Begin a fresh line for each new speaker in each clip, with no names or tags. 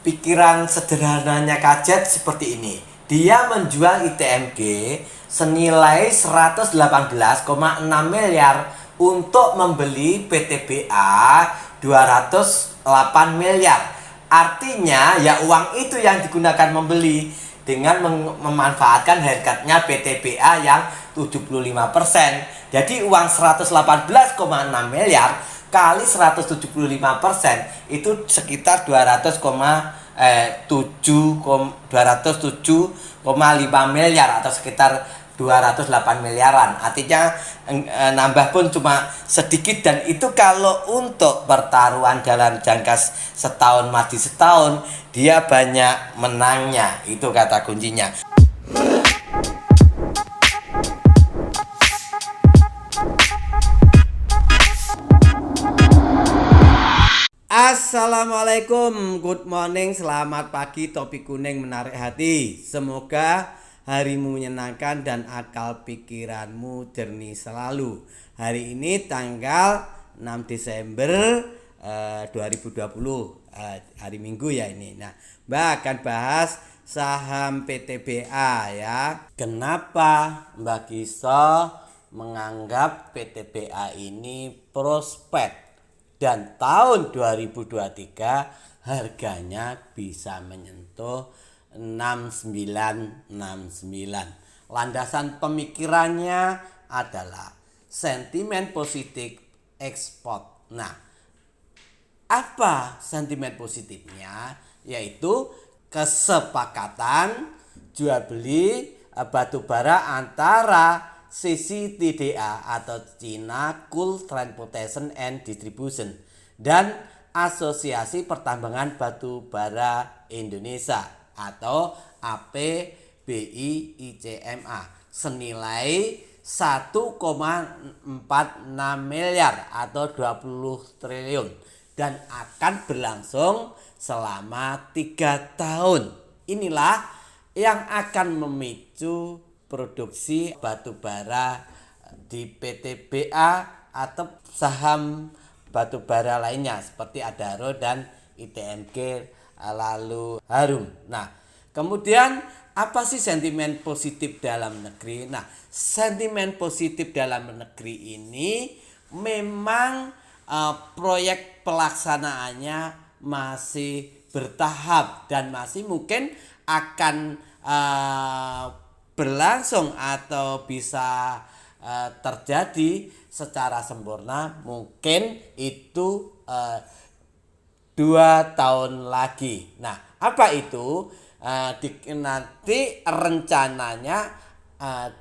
Pikiran sederhananya Kajet seperti ini. Dia menjual ITMG senilai 118,6 miliar untuk membeli PTBA 208 miliar. Artinya ya uang itu yang digunakan membeli dengan memanfaatkan haircutnya PTBA yang 75%. Jadi uang 118,6 miliar kali 175% itu sekitar 207,5 miliar atau sekitar 208 miliaran. Artinya nambah pun cuma sedikit, dan itu kalau untuk pertaruhan dalam jangka setahun mati setahun dia banyak menangnya. Itu kata kuncinya. Assalamualaikum, good morning, selamat pagi, topi kuning menarik hati. Semoga harimu menyenangkan dan akal pikiranmu jernih selalu. Hari ini tanggal 6 Desember 2020, hari Minggu ya ini. Nah, Mbak akan bahas saham PTBA ya. Kenapa Mbak Kiso menganggap PTBA ini prospek? Dan tahun 2023 harganya bisa menyentuh 6969. Landasan pemikirannya adalah sentimen positif ekspor. Nah, apa sentimen positifnya? Yaitu kesepakatan jual beli batu bara antara CCTDA atau China Coal Transportation and Distribution dan Asosiasi Pertambangan Batu Bara Indonesia atau APBI-ICMA senilai 1,46 miliar atau 20 triliun dan akan berlangsung selama 3 tahun. Inilah yang akan memicu produksi batu bara di PTBA atau saham batu bara lainnya seperti Adaro dan ITMG lalu Harum. Nah, kemudian apa sih sentimen positif dalam negeri? Nah, sentimen positif dalam negeri ini memang proyek pelaksanaannya masih bertahap dan masih mungkin akan berlangsung atau bisa terjadi secara sempurna mungkin itu 2 tahun lagi. Nah, apa itu? Nanti rencananya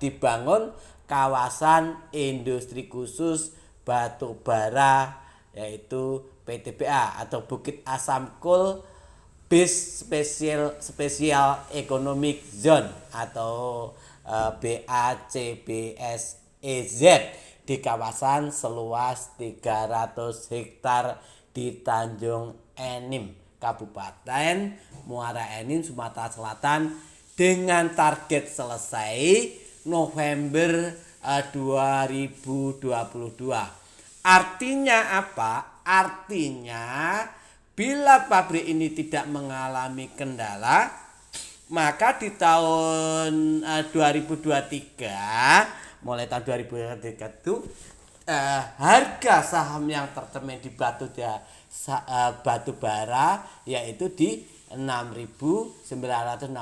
dibangun kawasan industri khusus batu bara yaitu PTBA atau Bukit Asam Coal Base Special Economic Zone atau BACBSEZ di kawasan seluas 300 hektar di Tanjung Enim, Kabupaten Muara Enim, Sumatera Selatan dengan target selesai November 2022. Artinya apa? Artinya bila pabrik ini tidak mengalami kendala, maka di tahun 2023, mulai tahun 2023 itu harga saham yang tercermin di batu bara yaitu di 6.969,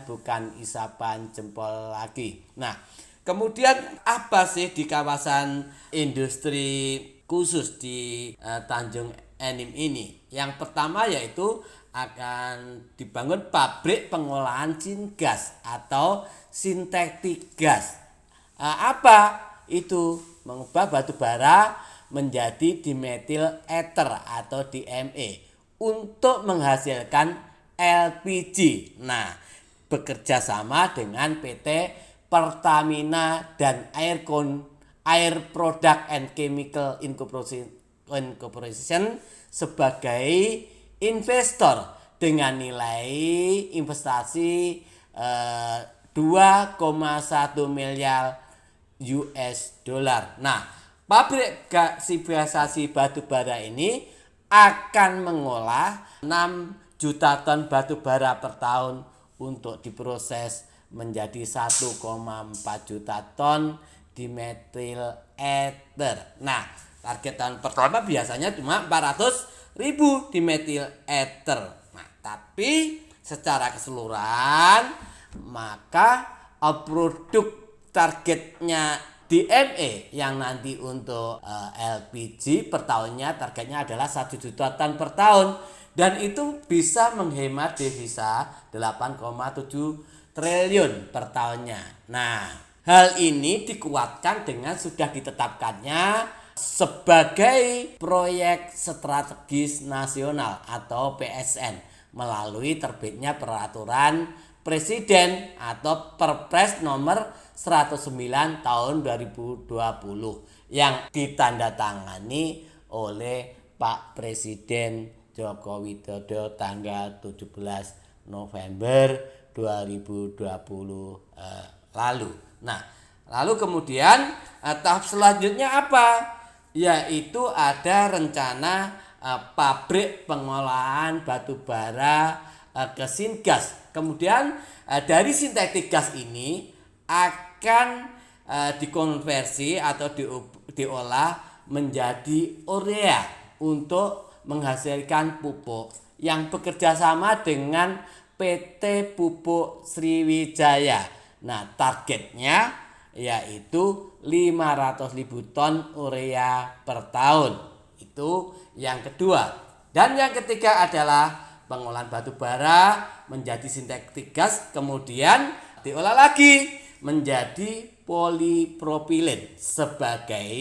bukan isapan jempol lagi. Nah, kemudian apa sih di kawasan industri khusus di Tanjung Enim ini? Yang pertama yaitu akan dibangun pabrik pengolahan syngas atau sintetik gas. Apa itu? Mengubah batu bara menjadi dimethyl ether atau DME untuk menghasilkan LPG. Nah, bekerja sama dengan PT Pertamina dan Air Product and Chemical Incorporation sebagai investor dengan nilai investasi 2,1 miliar US dollar. Nah, pabrik gasifikasi batu bara ini akan mengolah 6 juta ton batu bara per tahun untuk diproses menjadi 1,4 juta ton dimetil ether. Nah, target tahun pertama biasanya cuma 400.000 dimetil ether. Nah, tapi secara keseluruhan maka produk targetnya DME yang nanti untuk LPG per tahunnya targetnya adalah 1 juta ton per tahun, dan itu bisa menghemat devisa 8,7 triliun per tahunnya. Nah, hal ini dikuatkan dengan sudah ditetapkannya sebagai proyek strategis nasional atau PSN melalui terbitnya peraturan Presiden atau Perpres nomor 109 tahun 2020 yang ditandatangani oleh Pak Presiden Joko Widodo tanggal 17 November 2020 lalu. Nah, lalu kemudian tahap selanjutnya apa? Yaitu ada rencana pabrik pengolahan batu bara ke syngas. Kemudian dari sintetik gas ini akan dikonversi atau diolah menjadi urea untuk menghasilkan pupuk yang bekerja sama dengan PT Pupuk Sriwijaya. Nah, targetnya yaitu 500.000 ton urea per tahun. Itu yang kedua. Dan yang ketiga adalah pengolahan batu bara menjadi sintetik gas, kemudian diolah lagi menjadi polipropilen sebagai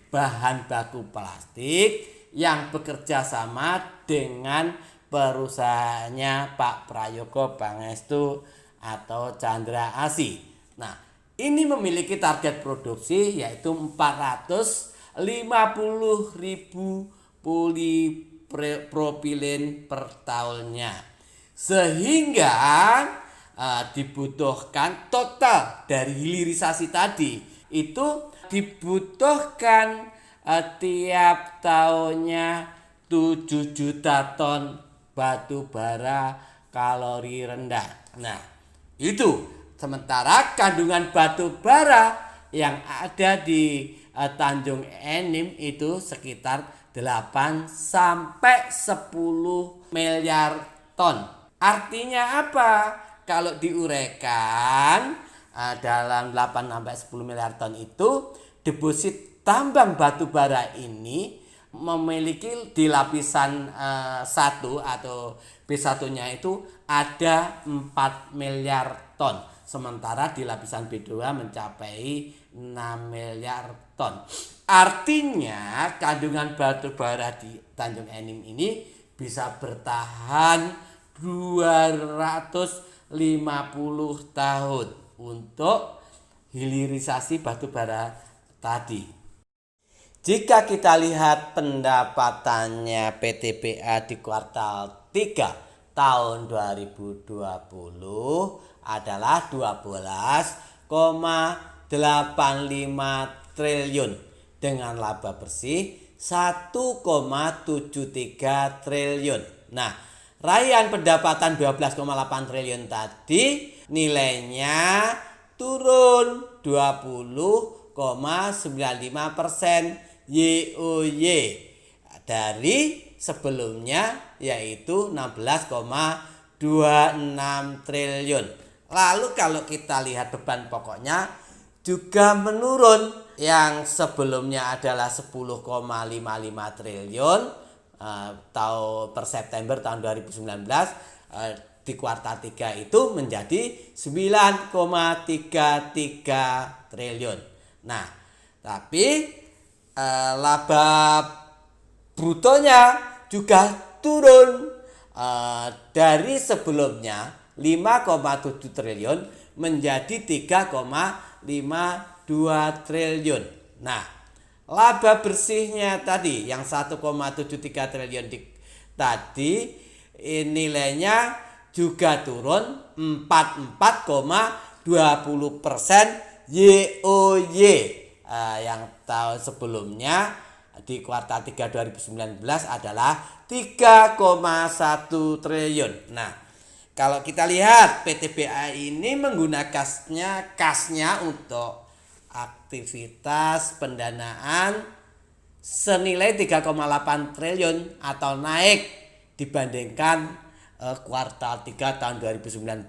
bahan baku plastik yang bekerja sama dengan perusahaannya Pak Prayogo Pangestu atau Chandra Asih. Nah, ini memiliki target produksi yaitu 450.000 polipropilen per tahunnya, sehingga dibutuhkan total dari hilirisasi tadi itu dibutuhkan tiap tahunnya 7 juta ton batu bara kalori rendah. Nah, itu sementara kandungan batu bara yang ada di Tanjung Enim itu sekitar 8 sampai 10 miliar ton. Artinya apa? Kalau diuraikan dalam 8 sampai 10 miliar ton itu deposit tambang batu bara ini memiliki di lapisan 1 atau B1-nya itu ada 4 miliar ton. Sementara di lapisan B2 mencapai 6 miliar ton. Artinya kandungan batu bara di Tanjung Enim ini bisa bertahan 250 tahun untuk hilirisasi batu bara tadi. Jika kita lihat pendapatannya PTBA di kuartal 3 tahun 2020 adalah 12,85 triliun dengan laba bersih 1,73 triliun. Nah, raihan pendapatan 12,8 triliun tadi nilainya turun 20,95% YoY dari sebelumnya yaitu 16,26 triliun. Lalu kalau kita lihat beban pokoknya juga menurun, yang sebelumnya adalah 10,55 triliun tahun per September tahun 2019 di kuartal 3 itu menjadi 9,33 triliun. Nah, tapi laba brutonya juga turun dari sebelumnya 5,7 triliun menjadi 3,52 triliun. Nah, laba bersihnya tadi yang 1,73 triliun tadi nilainya juga turun 44,20% YoY. Yang tahun sebelumnya di kuartal 3 2019 adalah 3,1 triliun. Nah, kalau kita lihat PTBA ini menggunakan kasnya untuk aktivitas pendanaan senilai 3,8 triliun atau naik dibandingkan kuartal 3 tahun 2019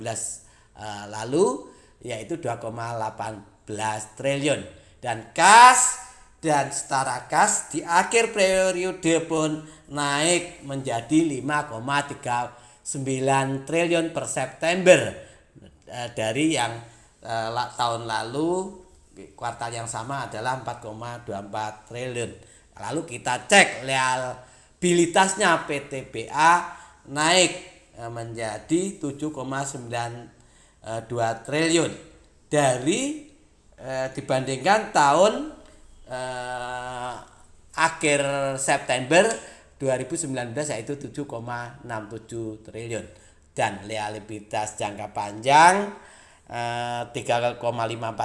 lalu, yaitu 2,18 triliun. Dan kas dan setara kas di akhir periode pun naik menjadi 5,39 triliun per September dari yang tahun lalu kuartal yang sama adalah 4,24 triliun. Lalu kita cek liabilitasnya PTBA naik menjadi 7,92 triliun dari dibandingkan tahun akhir September 2019 yaitu 7,67 triliun. Dan liabilitas jangka panjang 3,54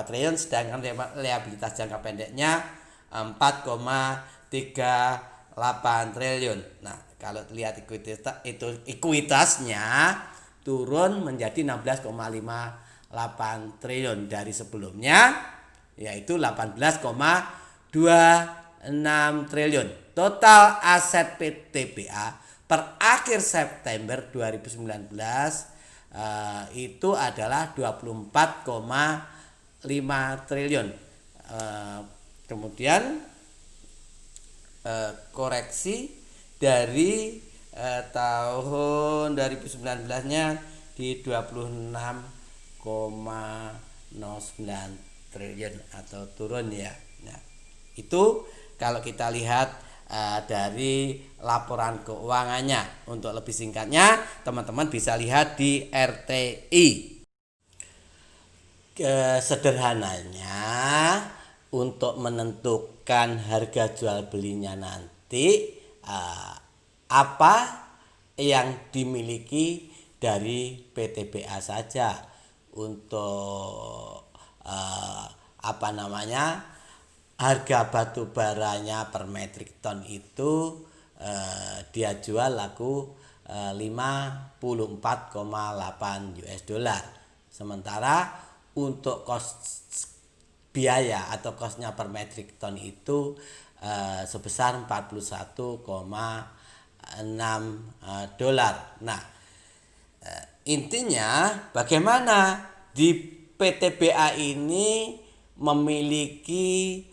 triliun, sedangkan liabilitas jangka pendeknya 4,38 triliun. Nah, kalau lihat ekuitasnya turun menjadi 16,58 triliun dari sebelumnya yaitu 18,26 triliun. Total aset PTBA per akhir September 2019 itu adalah 24,5 triliun. Kemudian koreksi dari tahun 2019-nya di 26,09 triliun atau turun ya. Nah, itu kalau kita lihat dari laporan keuangannya. Untuk lebih singkatnya, teman-teman bisa lihat di RTI. Sederhananya, untuk menentukan harga jual belinya nanti, apa yang dimiliki dari PTBA saja untuk harga batu baranya per metrik ton itu dia jual laku 54,8 US dollar. Sementara untuk biaya atau kosnya per metrik ton itu sebesar 41,6 dolar. Nah, intinya bagaimana di PTBA ini memiliki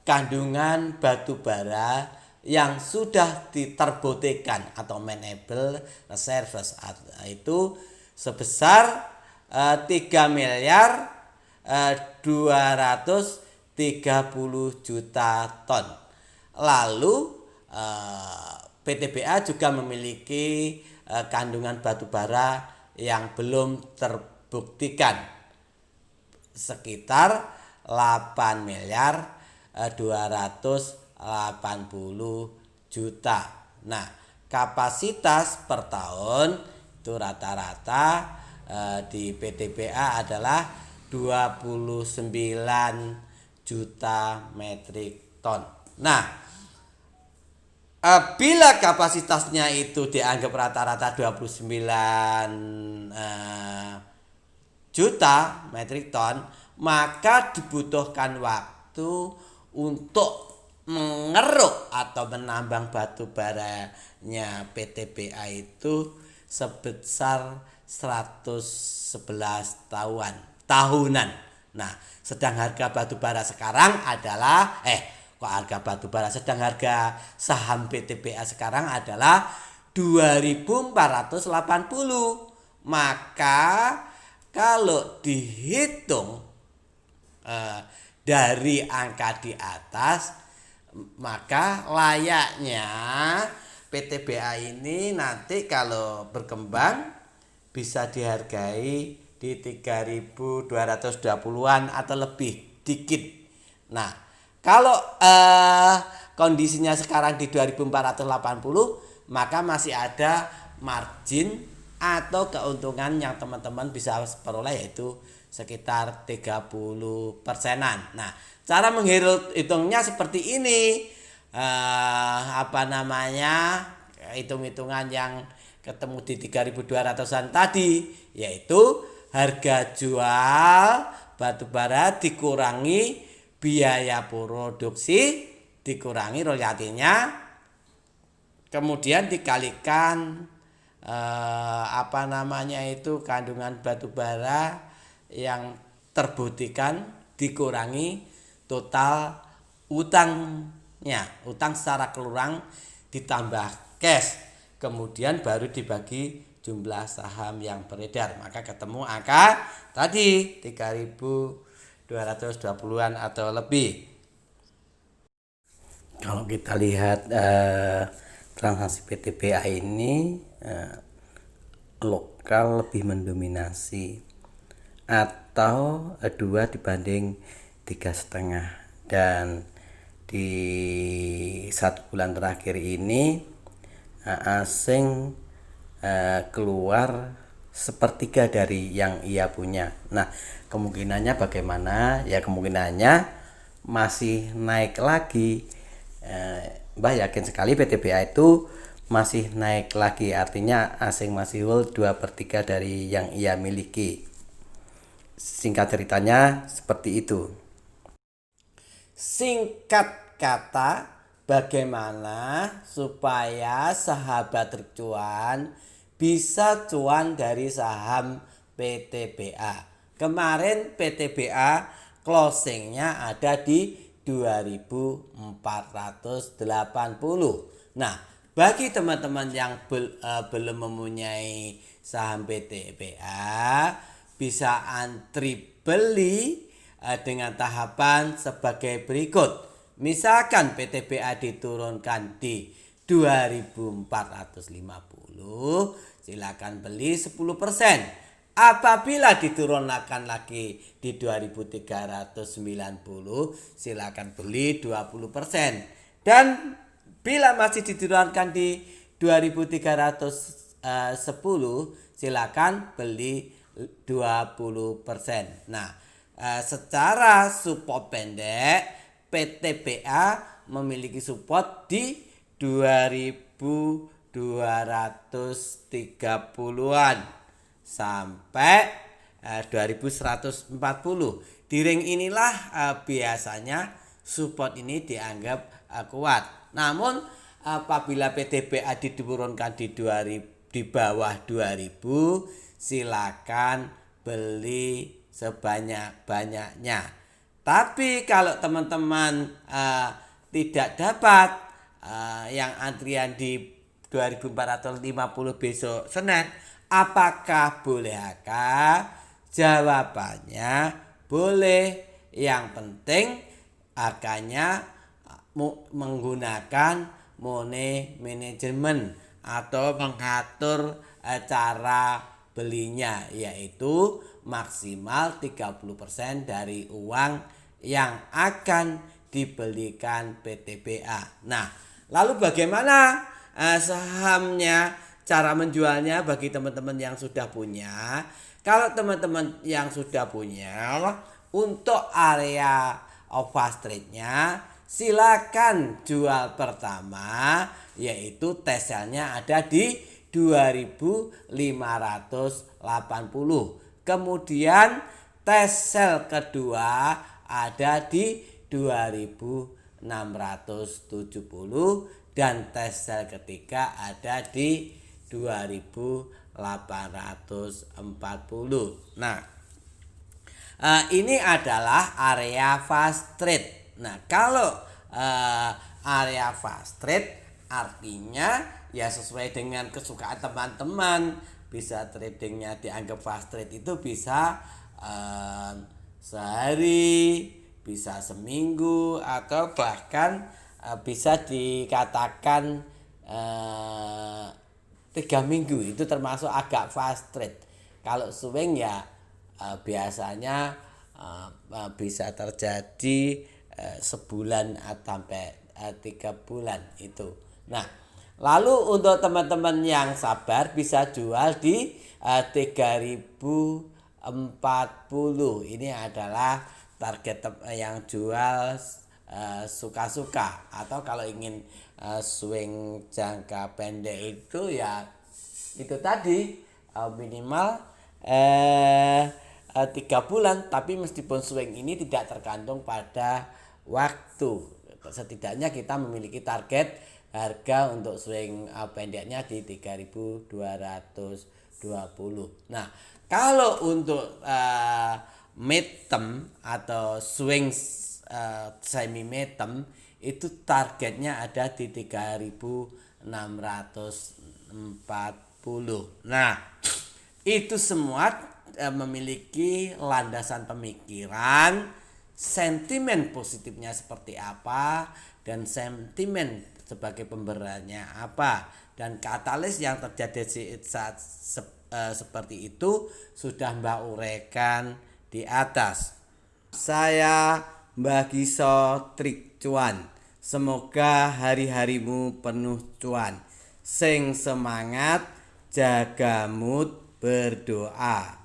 kandungan batu bara yang sudah diterbuktikan atau mineable reserves itu sebesar 3 miliar 230 juta ton. Lalu PTBA juga memiliki kandungan batu bara yang belum terbuktikan sekitar 8 miliar 280 juta. Nah, kapasitas per tahun itu rata-rata di PTBA adalah 29 juta metrik ton. Nah, bila kapasitasnya itu dianggap rata-rata 29 juta metrik ton, maka dibutuhkan waktu untuk mengeruk atau menambang batu baranya PTBA itu sebesar 111 tahunan. Nah, sedang harga batu bara sekarang adalah sedang harga saham PTBA sekarang adalah 2.480. Maka kalau dihitung dari angka di atas, maka layaknya PTBA ini nanti kalau berkembang bisa dihargai di 3.220-an atau lebih dikit. Nah, kalau kondisinya sekarang di 2.480, maka masih ada margin atau keuntungan yang teman-teman bisa peroleh yaitu sekitar 30%-an. Nah, cara menghitungnya seperti ini. Apa namanya? Hitung-hitungan yang ketemu di 3.200-an tadi, yaitu harga jual batubara dikurangi biaya produksi dikurangi royaltinya, kemudian dikalikan apa namanya itu kandungan batubara yang terbuktikan dikurangi total utangnya, utang secara keseluruhan ditambah cash, kemudian baru dibagi jumlah saham yang beredar, maka ketemu angka tadi 3.220-an atau lebih. Kalau kita lihat transaksi PTBA ini lokal lebih mendominasi atau 2 dibanding 3,5, dan di 1 bulan terakhir ini asing keluar sepertiga dari yang ia punya. Nah, kemungkinannya bagaimana? Ya kemungkinannya masih naik lagi. Mbah yakin sekali PTBA itu masih naik lagi, artinya asing masih hold 2/3 dari yang ia miliki. Singkat ceritanya seperti itu. Singkat kata, bagaimana supaya sahabat cuan bisa cuan dari saham PTBA. Kemarin PTBA closingnya ada di 2.480. Nah, bagi teman-teman yang belum mempunyai saham PTBA, bisa antri beli dengan tahapan sebagai berikut. Misalkan PTBA diturunkan di 2.450, silakan beli 10%. Apabila diturunkan lagi di 2.390, silakan beli 20%. Dan bila masih diturunkan di 2.310, silakan beli 20%. Nah, secara support pendek PTBA memiliki support di 2.230-an sampai 2.140. Di ring inilah biasanya support ini dianggap kuat. Namun apabila PTBA diturunkan di bawah 2.000, silakan beli sebanyak-banyaknya. Tapi kalau teman-teman tidak dapat yang antrian di 2.450 besok Senin, apakah bolehkah? Jawabannya boleh. Yang penting akannya menggunakan money management atau mengatur cara belinya, yaitu maksimal 30% dari uang yang akan dibelikan PTBA. Nah, lalu bagaimana sahamnya, cara menjualnya bagi teman-teman yang sudah punya? Kalau teman-teman yang sudah punya, untuk area fast trade-nya silakan jual pertama, yaitu TESEL-nya ada di 2.580. Kemudian TESEL kedua ada di 2.670 dan TESEL ketiga ada di 2.840. Nah, ini adalah area fast trade. Nah, kalau area fast trade artinya ya sesuai dengan kesukaan teman-teman. Bisa tradingnya dianggap fast trade itu bisa sehari, bisa seminggu, atau bahkan bisa dikatakan 3 minggu. Itu termasuk agak fast trade. Kalau swing ya biasanya bisa terjadi sebulan sampai 3 bulan itu. Nah, lalu untuk teman-teman yang sabar bisa jual di 3.040. Ini adalah yang jual suka-suka, atau kalau ingin swing jangka pendek itu ya itu tadi minimal 3 bulan, tapi meskipun swing ini tidak tergantung pada waktu, setidaknya kita memiliki target harga untuk swing pendeknya di 3.220. Nah, kalau untuk mid term atau swing semi mid term itu targetnya ada di 3.640. Nah, itu semua memiliki landasan pemikiran, sentimen positifnya seperti apa, dan sentimen sebagai pemberatnya apa, dan katalis yang terjadi saat seperti itu sudah Mbak uraikan di atas. Saya Mbah Giso Trik Cuan. Semoga hari-harimu penuh cuan. Sing semangat, jaga mood, berdoa.